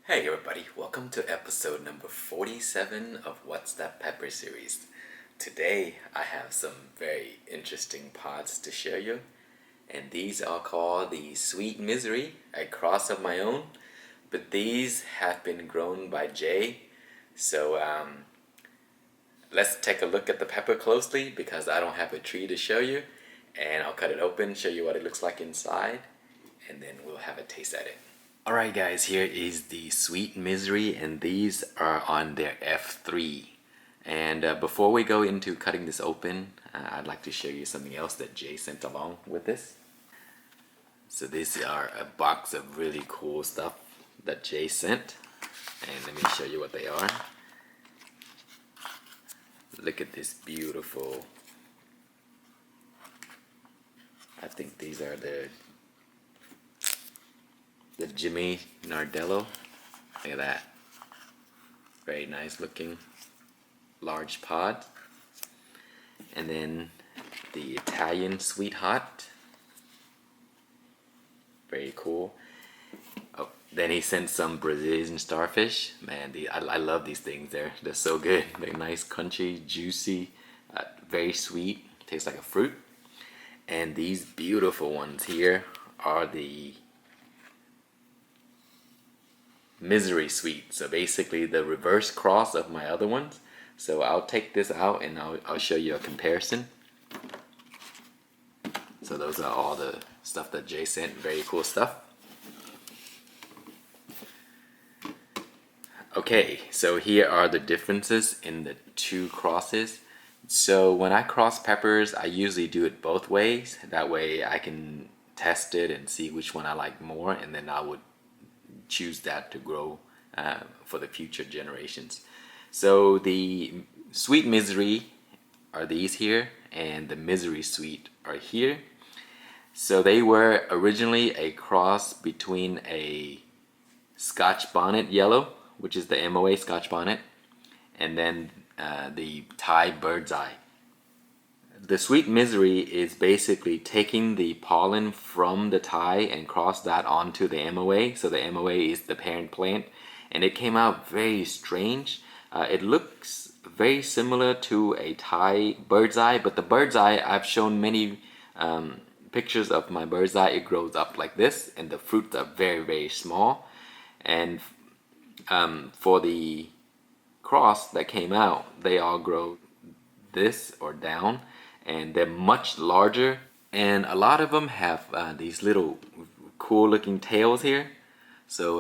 Hey everybody, welcome to episode number 47 of What's That Pepper series. Today I have some very interesting pods to share you, and these are called the Sweet Misery, a cross of my own, but these have been grown by Jay. So let's take a look at the pepper closely because I don't have a tree to show you, and I'll cut it open, show you what it looks like inside, and then we'll have a taste at it. Alright guys, here is the Sweet Misery, and these are on their F3. And before we go into cutting this open, I'd like to show you something else that Jay sent along with this. So these are a box of really cool stuff that Jay sent, and let me show you what they are. Look at this beautiful, I think these are the Jimmy Nardello. Look at that. Very nice looking large pod. And then the Italian Sweetheart. Very cool. Oh, then he sent some Brazilian starfish. Man, I love these things. They're so good. They're nice, crunchy, juicy, very sweet. Tastes like a fruit. And these beautiful ones here are the Misery Sweet, so basically the reverse cross of my other ones. So I'll take this out and I'll show you a comparison. So those are all the stuff that Jay sent, very cool stuff. Okay, so here are the differences in the two crosses. So when I cross peppers, I usually do it both ways. That way I can test it and see which one I like more, and then I would choose that to grow for the future generations. So the Sweet Misery are these here, and the Misery Sweet are here. So they were originally a cross between a Scotch Bonnet Yellow, which is the MOA Scotch Bonnet, and then the Thai Bird's Eye. The Sweet Misery is basically taking the pollen from the Thai and cross that onto the MOA. So the MOA is the parent plant, and it came out very strange. It looks very similar to a Thai bird's eye, but the bird's eye, I've shown many pictures of my bird's eye. It grows up like this, and the fruits are very, very small. And for the cross that came out, they all grow this or down, and they're much larger, and a lot of them have these little cool looking tails here. So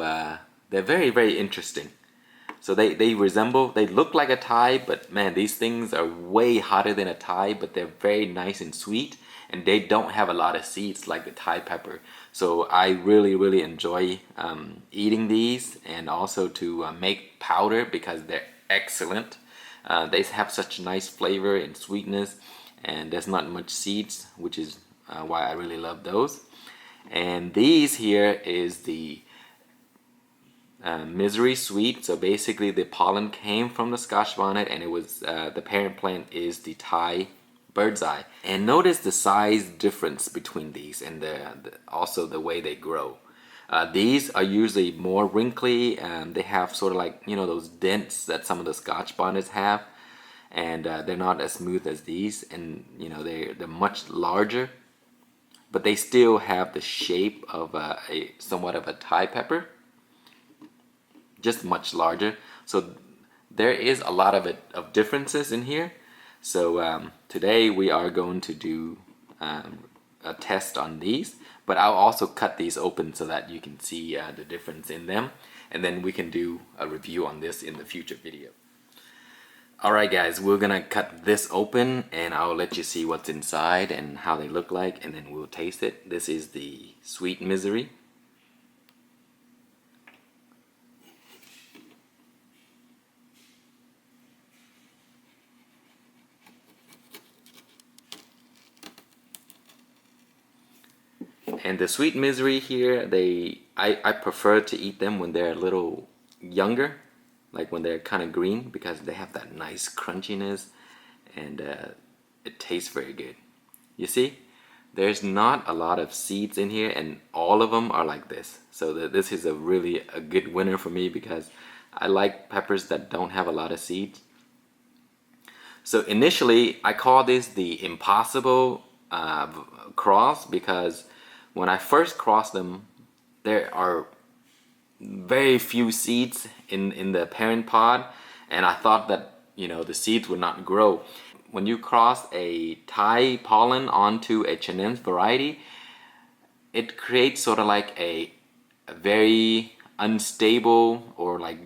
they're very, very interesting. So they look like a Thai, but man, these things are way hotter than a Thai, but they're very nice and sweet, and they don't have a lot of seeds like the Thai pepper. So I really, really enjoy eating these, and also to make powder because they're excellent. They have such nice flavor and sweetness, and there's not much seeds, which is why I really love those. And these here is the Misery Sweet. So basically the pollen came from the Scotch Bonnet, and it was the parent plant is the Thai Bird's Eye. And notice the size difference between these, and also the way they grow. These are usually more wrinkly, and they have sort of like, you know, those dents that some of the Scotch Bonnets have, and they're not as smooth as these, and you know, they're much larger, but they still have the shape of a somewhat of a Thai pepper, just much larger. So there is a lot of differences in here. So today we are going to do a test on these, but I'll also cut these open so that you can see the difference in them, and then we can do a review on this in the future video. Alright guys, we're gonna cut this open, and I'll let you see what's inside and how they look like, and then we'll taste it. This is the Sweet Misery. And the Sweet Misery here, I prefer to eat them when they're a little younger, like when they're kind of green, because they have that nice crunchiness, and it tastes very good. You see? There's not a lot of seeds in here, and all of them are like this. So this is a good winner for me because I like peppers that don't have a lot of seeds. So initially, I call this the impossible cross because when I first crossed them, there are very few seeds in the parent pod, and I thought that, you know, the seeds would not grow. When you cross a Thai pollen onto a Chinese variety, it creates sort of like a very unstable or like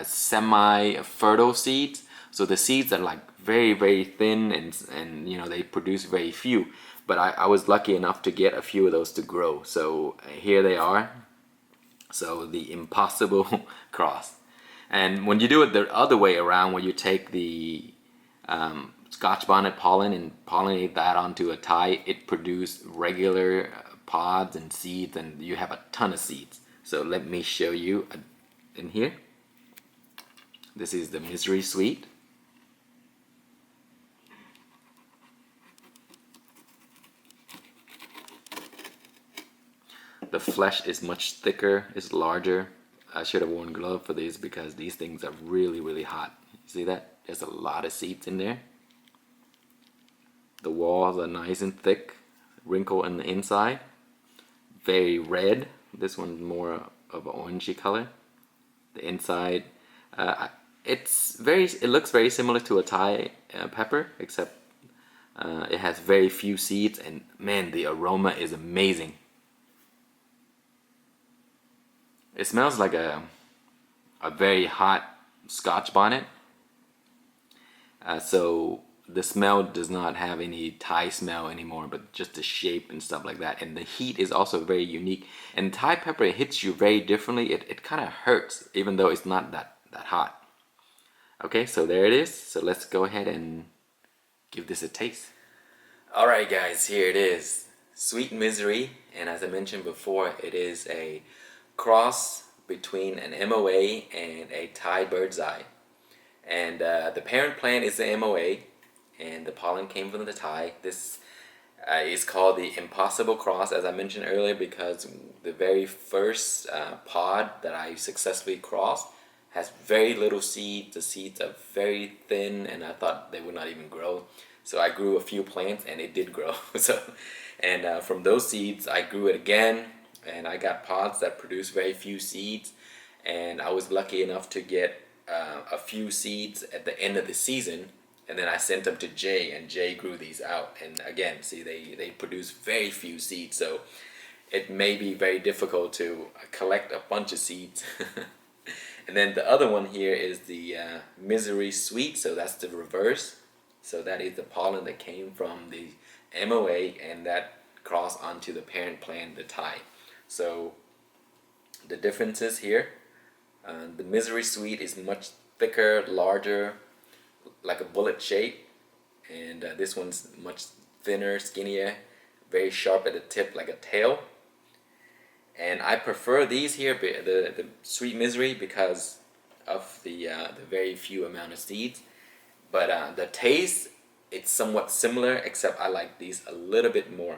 semi-fertile seeds. So the seeds are like very thin, and you know, they produce very few. But I was lucky enough to get a few of those to grow. So here they are. So the impossible cross. And when you do it the other way around, where you take the Scotch bonnet pollen and pollinate that onto a Thai, it produces regular pods and seeds, and you have a ton of seeds. So let me show you in here. This is the Misery Sweet. The flesh is much thicker, it's larger. I should have worn gloves for these because these things are really hot. You see that? There's a lot of seeds in there. The walls are nice and thick, wrinkle in the inside. Very red. This one's more of an orangey color. The inside, it looks very similar to a Thai pepper, except it has very few seeds, and man, the aroma is amazing. It smells like a very hot Scotch bonnet. So the smell does not have any Thai smell anymore, but just the shape and stuff like that. And the heat is also very unique. And Thai pepper, it hits you very differently. It kind of hurts, even though it's not that hot. Okay, so there it is. So let's go ahead and give this a taste. Alright guys, here it is. Sweet Misery. And as I mentioned before, it is a cross between an MOA and a Thai bird's eye. And the parent plant is the MOA, and the pollen came from the Thai. This is called the Impossible Cross, as I mentioned earlier, because the very first pod that I successfully crossed has very little seeds. The seeds are very thin, and I thought they would not even grow. So I grew a few plants, and it did grow. And from those seeds, I grew it again, and I got pods that produce very few seeds. And I was lucky enough to get a few seeds at the end of the season, and then I sent them to Jay, and Jay grew these out. And again, see, they produce very few seeds, so it may be very difficult to collect a bunch of seeds. And then the other one here is the Misery Sweet, so that's the reverse. So that is the pollen that came from the MOA, and that crossed onto the parent plant, the Thai. So the differences here, the Misery Sweet is much thicker, larger, like a bullet shape, and this one's much thinner, skinnier, very sharp at the tip, like a tail. And I prefer these here, the Sweet Misery, because of the very few amount of seeds. But the taste, it's somewhat similar, except I like these a little bit more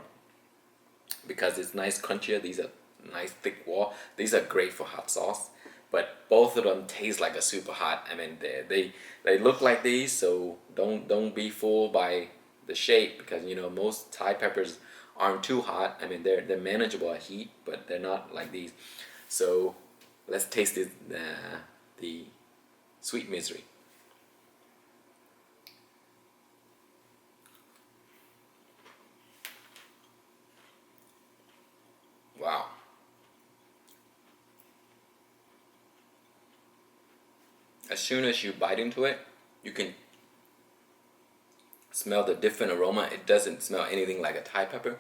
because it's nice crunchier. These are nice thick wall. These are great for hot sauce, but both of them taste like a super hot. I mean, they look like these, so don't be fooled by the shape, because you know most Thai peppers aren't too hot. I mean, they're manageable at heat, but they're not like these. So let's taste it, the Sweet Misery. Wow. As soon as you bite into it, you can smell the different aroma. It doesn't smell anything like a Thai pepper.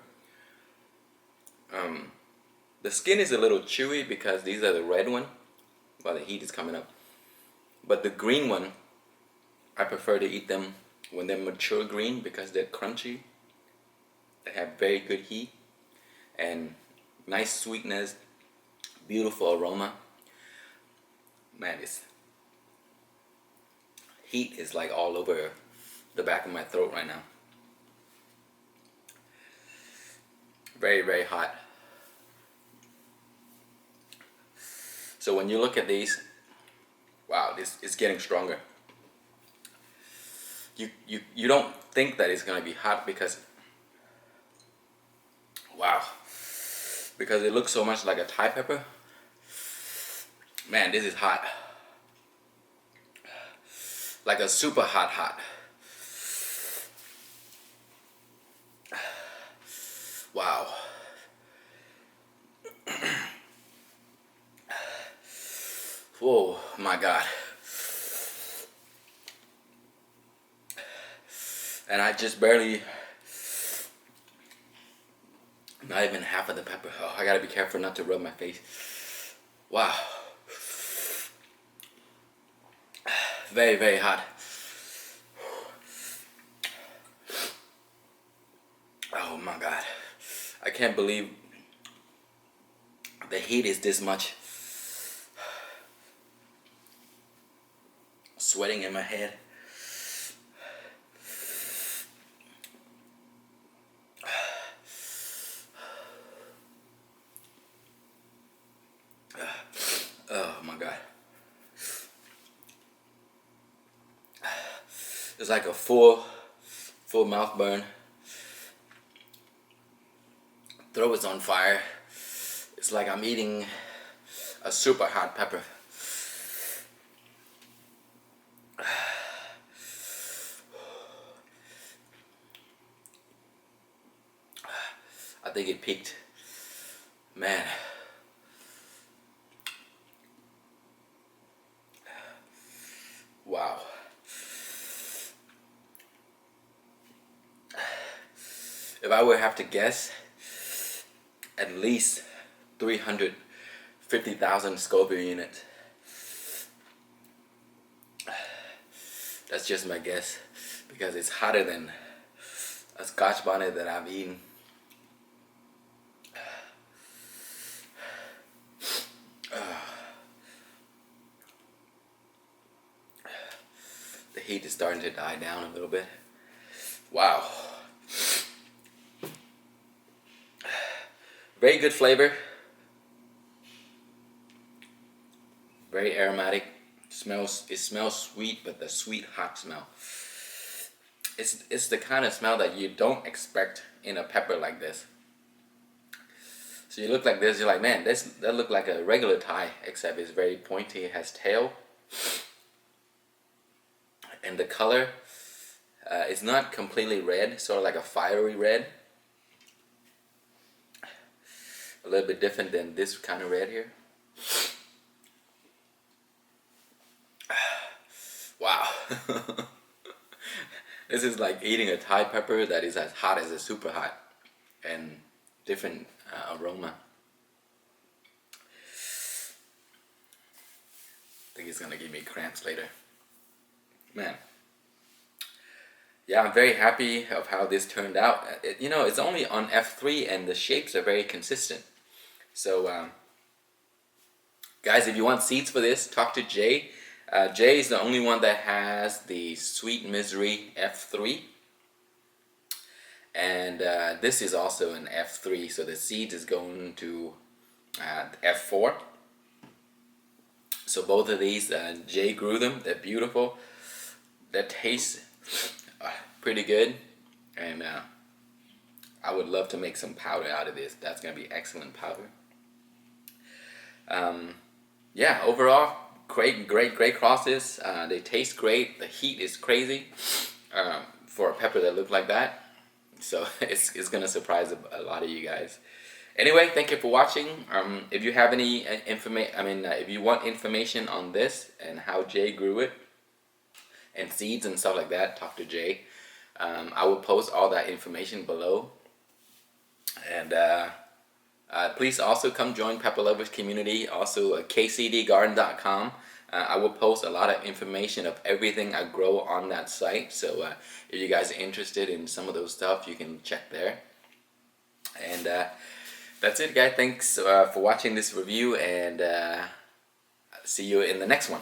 The skin is a little chewy because these are the red one, while the heat is coming up. But the green one, I prefer to eat them when they're mature green because they're crunchy. They have very good heat and nice sweetness, beautiful aroma. Man, this heat is like all over the back of my throat right now. Very, very hot. So when you look at these, wow, this is getting stronger. You don't think that it's gonna be hot because, wow, because it looks so much like a Thai pepper. Man, this is hot. Like a super hot. Wow. Whoa, my God. And I just barely, not even half of the pepper. Oh, I gotta be careful not to rub my face. Wow. Very, very hot. Oh my God. I can't believe the heat is this much. Sweating in my head. Oh my God. It's like a full mouth burn. Throat is on fire. It's like I'm eating a super hot pepper. I think it peaked. Man. Wow. If I would have to guess, at least 350,000 Scoville units. That's just my guess, because it's hotter than a Scotch bonnet that I've eaten. The heat is starting to die down a little bit. Wow. Very good flavor. Very aromatic. It smells sweet, but the sweet hot smell. It's the kind of smell that you don't expect in a pepper like this. So you look like this, you're like, man, that look like a regular Thai, except it's very pointy. It has tail, and the color is not completely red, sort of like a fiery red. A little bit different than this kind of red here. Wow. This is like eating a Thai pepper that is as hot as a super hot, and different aroma. I think it's gonna give me cramps later. Man. Yeah, I'm very happy of how this turned out. It's only on F3 and the shapes are very consistent. So, guys, if you want seeds for this, talk to Jay. Jay is the only one that has the Sweet Misery F3. And this is also an F3, so the seeds is going to F4. So both of these, Jay grew them. They're beautiful. They taste pretty good, and I would love to make some powder out of this. That's gonna be excellent powder. Yeah, overall, great crosses. They taste great. The heat is crazy for a pepper that looked like that. So it's gonna surprise a lot of you guys. Anyway, thank you for watching. If you have any if you want information on this and how Jay grew it, and seeds and stuff like that, talk to Jay. I will post all that information below. And please also come join Pepper Lovers community. Also kcdgarden.com. I will post a lot of information of everything I grow on that site. So if you guys are interested in some of those stuff, you can check there. And that's it, guys. Thanks for watching this review, and see you in the next one.